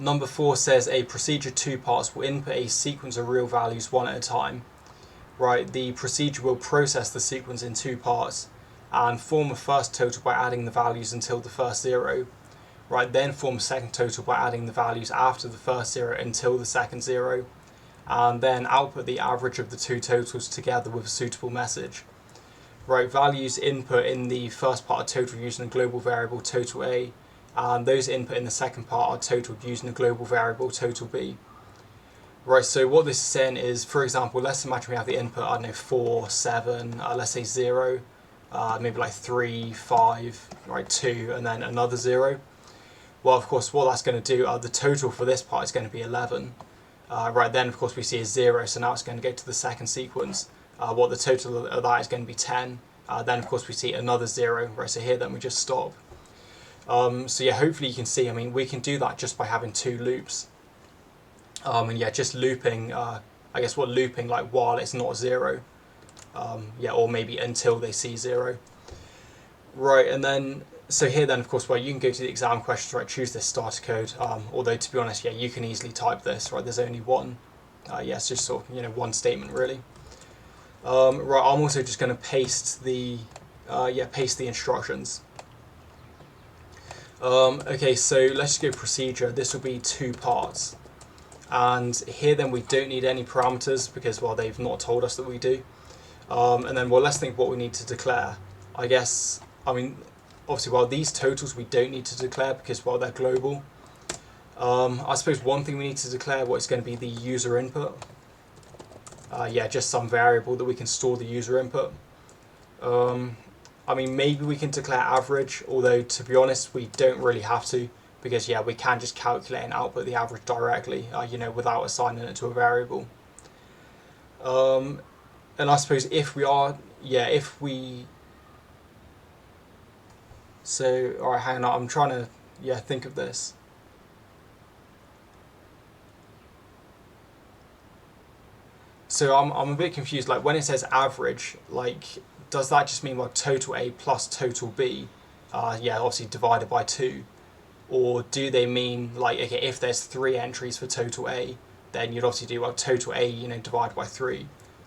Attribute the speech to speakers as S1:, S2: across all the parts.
S1: Number 4 says a procedure 2 parts will input a sequence of real values one at a time. Right, the procedure will process the sequence in 2 parts and form a first total by adding the values until the first 0. Right, then form a second total by adding the values after the first 0 until the second 0, and then output the average of the 2 totals together with a suitable message. Right, values input in the first part are totaled using a global variable total A, and those input in the second part are totaled using a global variable total B. Right, so what this is saying is, for example, let's imagine we have the input, I don't know, 4, 7, let's say 0, maybe like 3, 5, right, 2, and then another 0. Well, of course, what that's going to do, the total for this part is going to be 11. Right, then of course we see a 0, so now it's going to go to the second sequence. What the total of that is going to be 10. Then of course we see another 0, right, so here then we just stop. So yeah, hopefully you can see, I mean, we can do that just by having 2 loops. And yeah, just looping, I guess what looping, like while it's not 0. Yeah, or maybe until they see 0. Right, and then, so here then, of course, well, you can go to the exam questions, right, choose this starter code, although to be honest, yeah, you can easily type this, right, there's only one, yeah, it's just sort of, you know, one statement really. Right, I'm also just going to paste the, paste the instructions. Okay, so let's just go procedure, this will be 2 parts, and here then we don't need any parameters because, well, they've not told us that we do, and then, well, let's think what we need to declare. I guess, I mean, obviously, well, these totals we don't need to declare because, well, they're global. I suppose one thing we need to declare, what is going to be the user input. Yeah, just some variable that we can store the user input. I mean, maybe we can declare average, although to be honest, we don't really have to because, yeah, we can just calculate and output the average directly, you know, without assigning it to a variable. And I suppose if we are, yeah, if we... So, alright, hang on, I'm trying to, yeah, think of this. So I'm a bit confused, like when it says average, like, does that just mean like total A plus total B? Yeah, obviously divided by 2. Or do they mean like, okay, if there's 3 entries for total A, then you'd obviously do, well, total A, you know, divided by 3.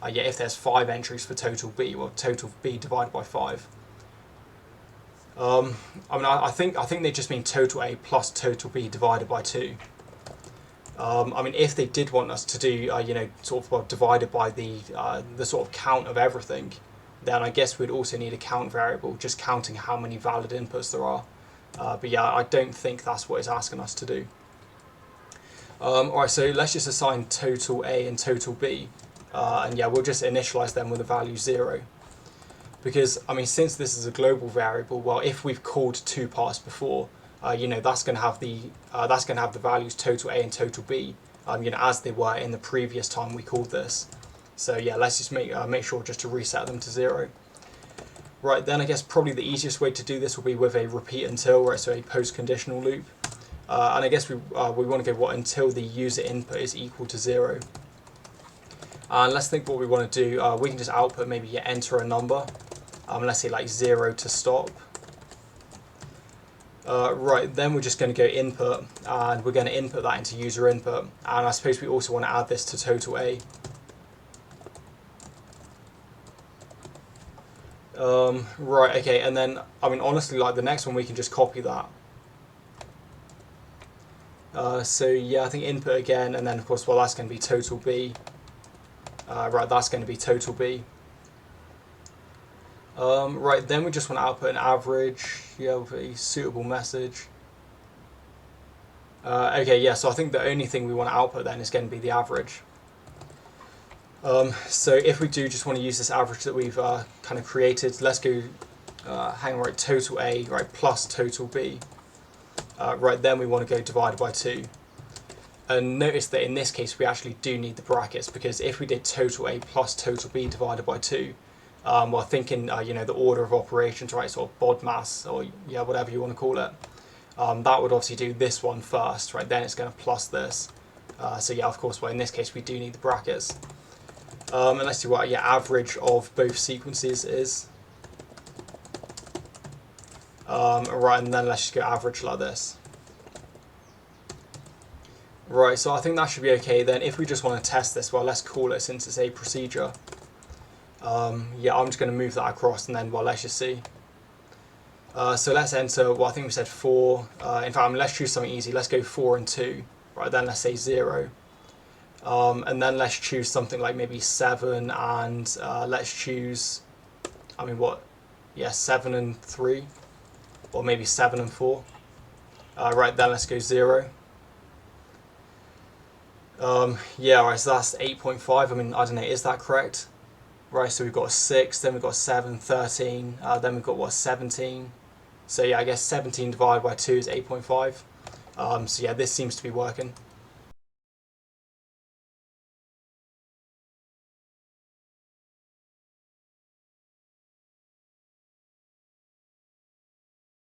S1: Yeah, if there's 5 entries for total B, well, total B divided by 5. I mean, I think they just mean total A plus total B divided by 2. I mean, if they did want us to do, you know, sort of, well, divided by the sort of count of everything, then I guess we'd also need a count variable, just counting how many valid inputs there are. But yeah, I don't think that's what it's asking us to do. Alright, so let's just assign total A and total B. And yeah, we'll just initialize them with a value 0. Because, I mean, since this is a global variable, well, if we've called 2 parts before, you know, that's going to have the values total A and total B, you know, as they were in the previous time we called this. So yeah, let's just make sure just to reset them to 0. Right, then I guess probably the easiest way to do this will be with a repeat until, right, so a post-conditional loop. And I guess we want to go, what, until the user input is equal to 0. And let's think what we want to do. We can just output, maybe enter a number. Let's say like 0 to stop. Right, then we're just going to go input, and we're going to input that into user input. And I suppose we also want to add this to total A. Right, okay, and then, I mean, honestly, like the next one we can just copy that. So yeah, I think input again, and then of course, well, that's going to be total B. Right, that's going to be total B. Right, then we just want to output an average, yeah, with a suitable message. Okay, yeah, so I think the only thing we want to output then is going to be the average. So if we do just want to use this average that we've kind of created, let's go, hang on, right, total A, right, plus total B. Right, then we want to go divided by 2. And notice that in this case we actually do need the brackets, because if we did total A plus total B divided by 2, well, thinking, you know, the order of operations, right, sort of BODMAS, or yeah, whatever you want to call it, that would obviously do this one first, right, then it's going to plus this. So yeah, of course, well, in this case we do need the brackets. And let's see what, yeah, average of both sequences is. Right, and then let's just go average like this. Right, so I think that should be okay. Then if we just want to test this, well, let's call it since it's a procedure. Yeah, I'm just going to move that across and then, well, let's just see. So let's enter, well, I think we said 4. In fact, let's choose something easy. Let's go 4 and 2. Right, then let's say 0. And then let's choose something like maybe 7 and let's choose, I mean, what? Yeah, 7 and 3. Or maybe 7 and 4. Right, then let's go 0. Yeah, right, so that's 8.5. I mean, I don't know, is that correct? Right, so we've got 6, then we've got 7, 13, then we've got what, 17. So yeah, I guess 17 divided by 2 is 8.5. So yeah, this seems to be working.